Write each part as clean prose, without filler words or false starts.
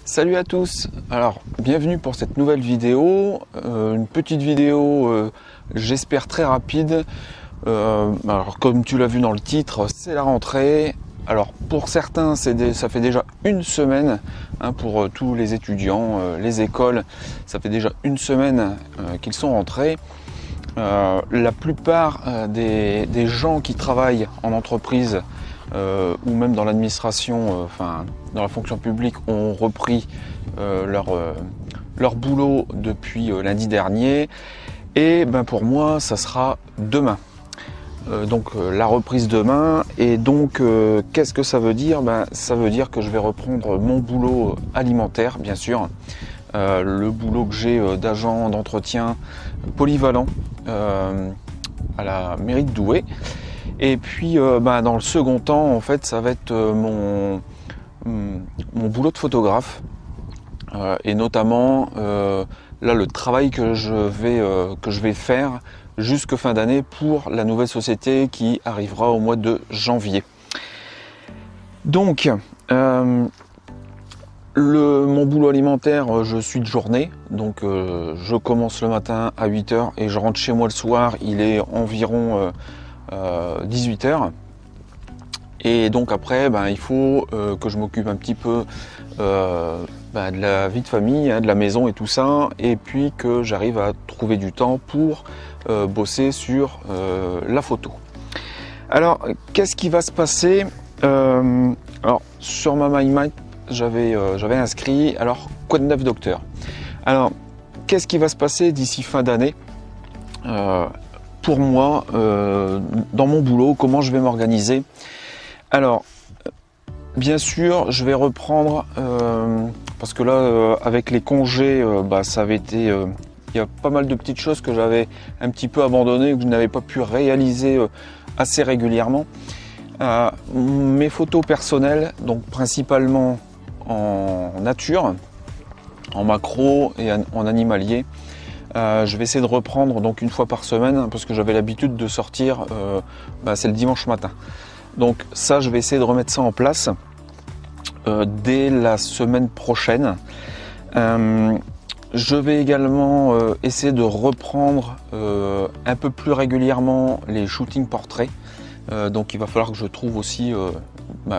Salut à tous, alors bienvenue pour cette nouvelle vidéo, une petite vidéo j'espère très rapide. Alors comme tu l'as vu dans le titre, c'est la rentrée. Alors pour certains ça fait déjà une semaine, pour tous les étudiants, les écoles, ça fait déjà une semaine qu'ils sont rentrés. La plupart des gens qui travaillent en entreprise ou même dans l'administration, dans la fonction publique, ont repris leur boulot depuis lundi dernier. Et pour moi, ça sera demain. Donc la reprise demain. Et donc, qu'est-ce que ça veut dire? Ça veut dire que je vais reprendre mon boulot alimentaire, bien sûr. Le boulot que j'ai d'agent d'entretien polyvalent à la mairie de Douai. Et puis dans le second temps, en fait, ça va être mon boulot de photographe, et notamment là le travail que je vais faire jusque fin d'année pour la nouvelle société qui arrivera au mois de janvier. Donc mon boulot alimentaire, je suis de journée, donc je commence le matin à 8 h et je rentre chez moi le soir, il est environ 18 h. Et donc après, il faut que je m'occupe un petit peu de la vie de famille, de la maison et tout ça, et puis que j'arrive à trouver du temps pour bosser sur la photo. Alors, qu'est-ce qui va se passer? Alors, sur ma MyMac, j'avais inscrit, alors, quoi de neuf, docteur? Alors, qu'est-ce qui va se passer d'ici fin d'année pour moi, dans mon boulot, comment je vais m'organiser? Alors, bien sûr, je vais reprendre, parce que là, avec les congés, ça avait été, il y a pas mal de petites choses que j'avais un petit peu abandonnées, que je n'avais pas pu réaliser assez régulièrement. Mes photos personnelles, donc principalement en nature, en macro et en animalier. Je vais essayer de reprendre donc une fois par semaine, parce que j'avais l'habitude de sortir, c'est le dimanche matin. Donc ça, je vais essayer de remettre ça en place dès la semaine prochaine. Je vais également essayer de reprendre un peu plus régulièrement les shootings portraits. Donc il va falloir que je trouve aussi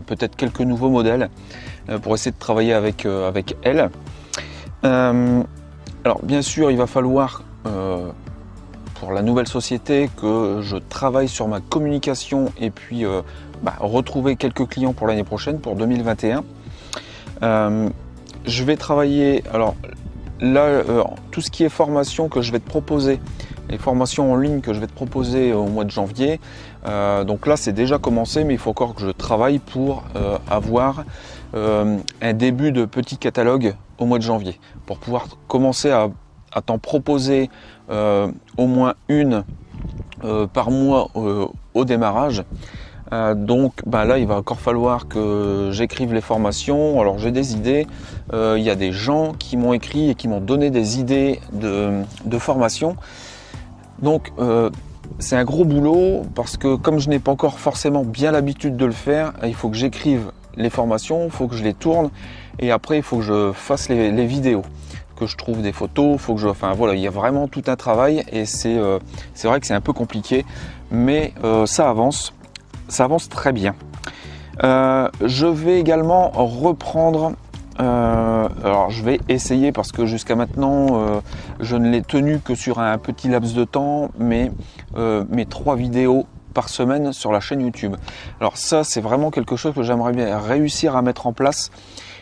peut-être quelques nouveaux modèles pour essayer de travailler avec elles. Alors bien sûr, il va falloir pour la nouvelle société que je travaille sur ma communication et puis retrouver quelques clients pour l'année prochaine, pour 2021. Je vais travailler, alors là, tout ce qui est formation que je vais te proposer, les formations en ligne que je vais te proposer au mois de janvier, donc là c'est déjà commencé, mais il faut encore que je travaille pour avoir un début de petit catalogue au mois de janvier, pour pouvoir commencer à t'en proposer au moins une par mois au démarrage. Donc là il va encore falloir que j'écrive les formations. Alors j'ai des idées, il y a des gens qui m'ont écrit et qui m'ont donné des idées de formation. Donc c'est un gros boulot, parce que comme je n'ai pas encore forcément bien l'habitude de le faire, il faut que j'écrive les formations, il faut que je les tourne, et après il faut que je fasse les vidéos, que je trouve des photos, faut que il y a vraiment tout un travail, et c'est vrai que c'est un peu compliqué, mais ça avance très bien. Je vais également reprendre, alors je vais essayer, parce que jusqu'à maintenant je ne l'ai tenu que sur un petit laps de temps, mais mes 3 vidéos par semaine sur la chaîne YouTube. Alors ça, c'est vraiment quelque chose que j'aimerais bien réussir à mettre en place.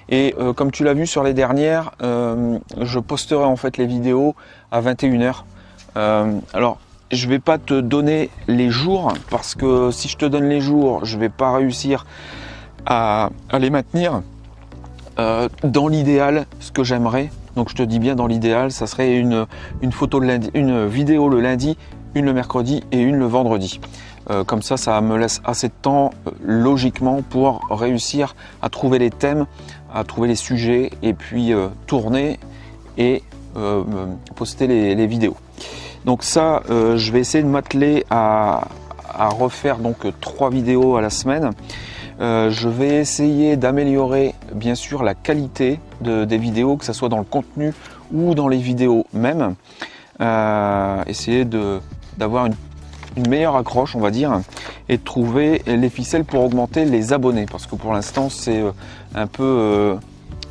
Et comme tu l'as vu sur les dernières, je posterai en fait les vidéos à 21 h. Alors je vais pas te donner les jours, parce que si je te donne les jours, je vais pas réussir à les maintenir. Dans l'idéal, ce que j'aimerais, donc je te dis bien dans l'idéal, ça serait une photo le lundi, une vidéo le lundi, une le mercredi et une le vendredi. Comme ça me laisse assez de temps logiquement pour réussir à trouver les thèmes, à trouver les sujets, et puis tourner et poster les vidéos. Donc ça, je vais essayer de m'atteler à refaire donc 3 vidéos à la semaine. Je vais essayer d'améliorer bien sûr la qualité des vidéos, que ce soit dans le contenu ou dans les vidéos même. Essayer d'avoir une meilleure accroche, on va dire, et de trouver les ficelles pour augmenter les abonnés, parce que pour l'instant c'est un peu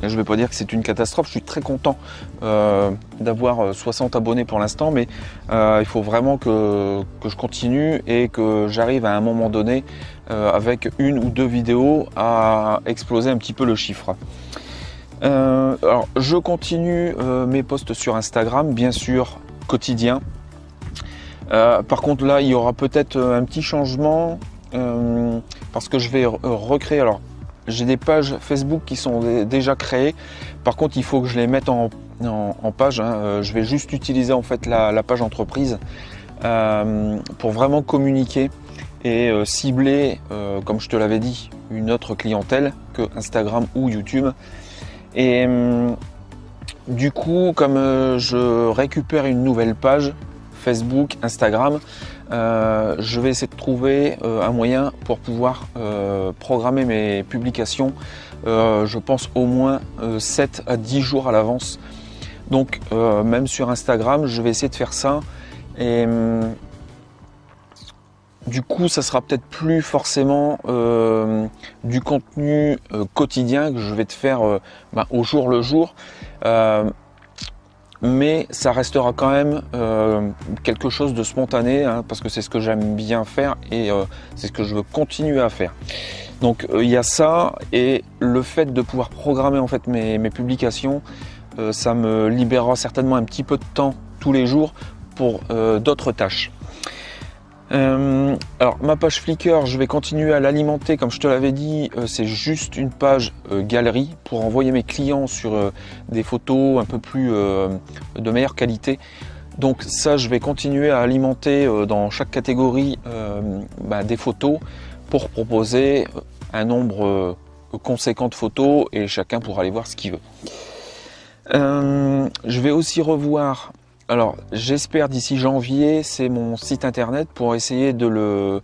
je ne vais pas dire que c'est une catastrophe. Je suis très content d'avoir 60 abonnés pour l'instant, mais il faut vraiment que je continue et que j'arrive à un moment donné avec une ou deux vidéos à exploser un petit peu le chiffre. Alors je continue mes posts sur Instagram, bien sûr, quotidien. Par contre là il y aura peut-être un petit changement parce que je vais recréer. Alors j'ai des pages Facebook qui sont déjà créées, par contre il faut que je les mette en page, hein. Je vais juste utiliser en fait la page entreprise pour vraiment communiquer et cibler, comme je te l'avais dit, une autre clientèle que Instagram ou YouTube. Et du coup, comme je récupère une nouvelle page Facebook, Instagram, je vais essayer de trouver un moyen pour pouvoir programmer mes publications, je pense au moins 7 à 10 jours à l'avance. Donc même sur Instagram, je vais essayer de faire ça. Et du coup, ça sera peut-être plus forcément du contenu quotidien que je vais te faire au jour le jour. Mais ça restera quand même quelque chose de spontané, hein, parce que c'est ce que j'aime bien faire et c'est ce que je veux continuer à faire. Donc il y a ça, et le fait de pouvoir programmer en fait mes publications, ça me libérera certainement un petit peu de temps tous les jours pour d'autres tâches. Alors ma page Flickr, je vais continuer à l'alimenter, comme je te l'avais dit, c'est juste une page galerie pour envoyer mes clients sur des photos un peu plus de meilleure qualité. Donc ça, je vais continuer à alimenter dans chaque catégorie des photos pour proposer un nombre conséquent de photos, et chacun pourra aller voir ce qu'il veut. Je vais aussi revoir, alors j'espère d'ici janvier, c'est mon site internet, pour essayer de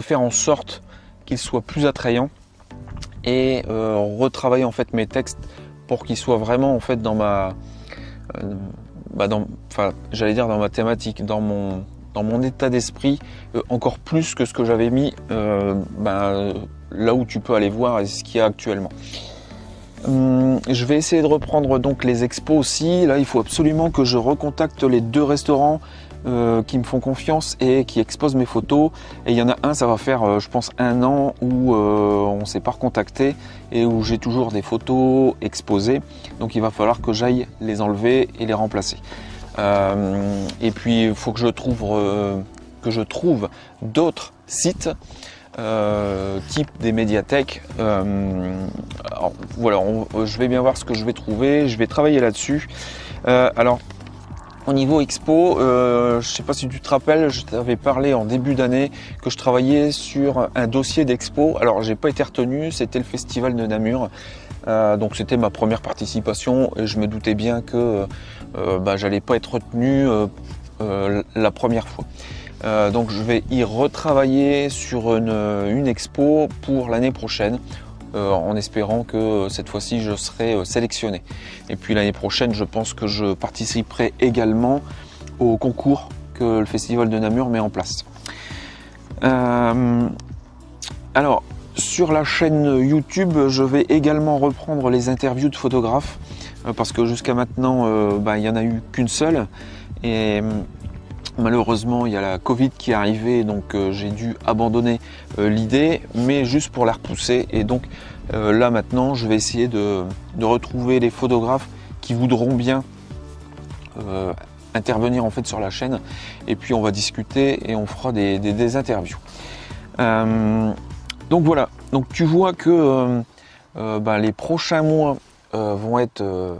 faire en sorte qu'il soit plus attrayant et retravailler en fait mes textes pour qu'ils soient vraiment en fait dans ma j'allais dire dans ma thématique, dans mon état d'esprit, encore plus que ce que j'avais mis là où tu peux aller voir et ce qu'il y a actuellement. Je vais essayer de reprendre donc les expos aussi. Là, il faut absolument que je recontacte les 2 restaurants qui me font confiance et qui exposent mes photos. Et il y en a un, ça va faire je pense 1 an où on ne s'est pas recontacté et où j'ai toujours des photos exposées. Donc il va falloir que j'aille les enlever et les remplacer. Et puis il faut que je trouve d'autres sites type des médiathèques. Alors, voilà, je vais bien voir ce que je vais trouver, je vais travailler là-dessus. Alors au niveau expo, je ne sais pas si tu te rappelles, je t'avais parlé en début d'année que je travaillais sur un dossier d'expo. Alors j'ai pas été retenu, c'était le festival de Namur, donc c'était ma première participation et je me doutais bien que j'allais pas être retenu la première fois. Donc je vais y retravailler sur une expo pour l'année prochaine, en espérant que cette fois-ci je serai sélectionné. Et puis l'année prochaine, je pense que je participerai également au concours que le Festival de Namur met en place. Alors sur la chaîne YouTube, je vais également reprendre les interviews de photographes, parce que jusqu'à maintenant il n'y en a eu qu'une seule, et malheureusement il y a la Covid qui est arrivée, donc j'ai dû abandonner l'idée, mais juste pour la repousser. Et donc là maintenant je vais essayer de retrouver les photographes qui voudront bien intervenir en fait sur la chaîne, et puis on va discuter et on fera des interviews. Donc voilà, donc tu vois que les prochains mois vont être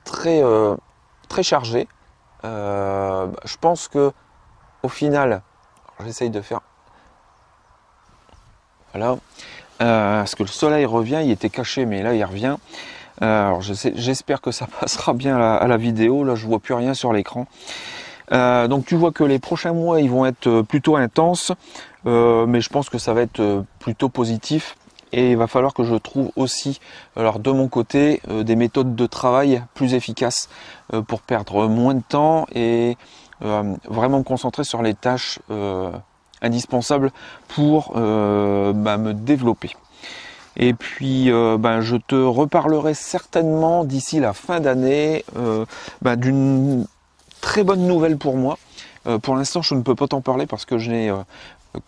très chargés. Je pense que au final, j'essaye de faire, voilà, parce que le soleil revient, il était caché mais là il revient. Alors j'espère que ça passera bien à la vidéo. Là je vois plus rien sur l'écran. Donc tu vois que les prochains mois ils vont être plutôt intenses, mais je pense que ça va être plutôt positif. Et il va falloir que je trouve aussi, alors de mon côté, des méthodes de travail plus efficaces pour perdre moins de temps et vraiment me concentrer sur les tâches indispensables pour me développer. Et puis je te reparlerai certainement d'ici la fin d'année d'une très bonne nouvelle pour moi. Pour l'instant je ne peux pas t'en parler parce que je n'ai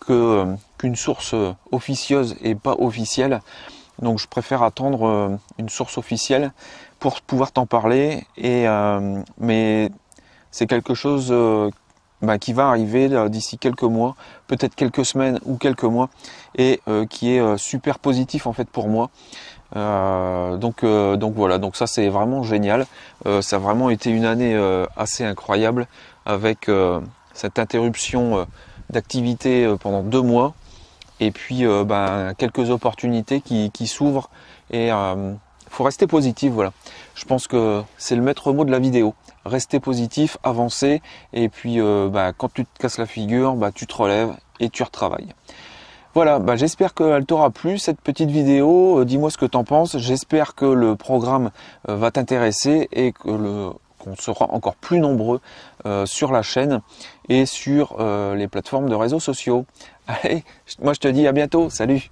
qu'une source officieuse et pas officielle. Donc je préfère attendre une source officielle pour pouvoir t'en parler. Mais c'est quelque chose qui va arriver d'ici quelques mois, peut-être quelques semaines ou quelques mois, et qui est super positif en fait pour moi. Donc voilà, donc ça c'est vraiment génial. Ça a vraiment été une année assez incroyable avec cette interruption d'activité pendant 2 mois et puis quelques opportunités qui s'ouvrent et faut rester positif. Voilà, je pense que c'est le maître mot de la vidéo. Rester positif, avancer et puis quand tu te casses la figure, tu te relèves et tu retravailles. Voilà, j'espère qu'elle t'aura plu cette petite vidéo. Dis-moi ce que t'en penses. J'espère que le programme va t'intéresser et que qu'on sera encore plus nombreux sur la chaîne et sur les plateformes de réseaux sociaux. Allez, moi je te dis à bientôt. Salut!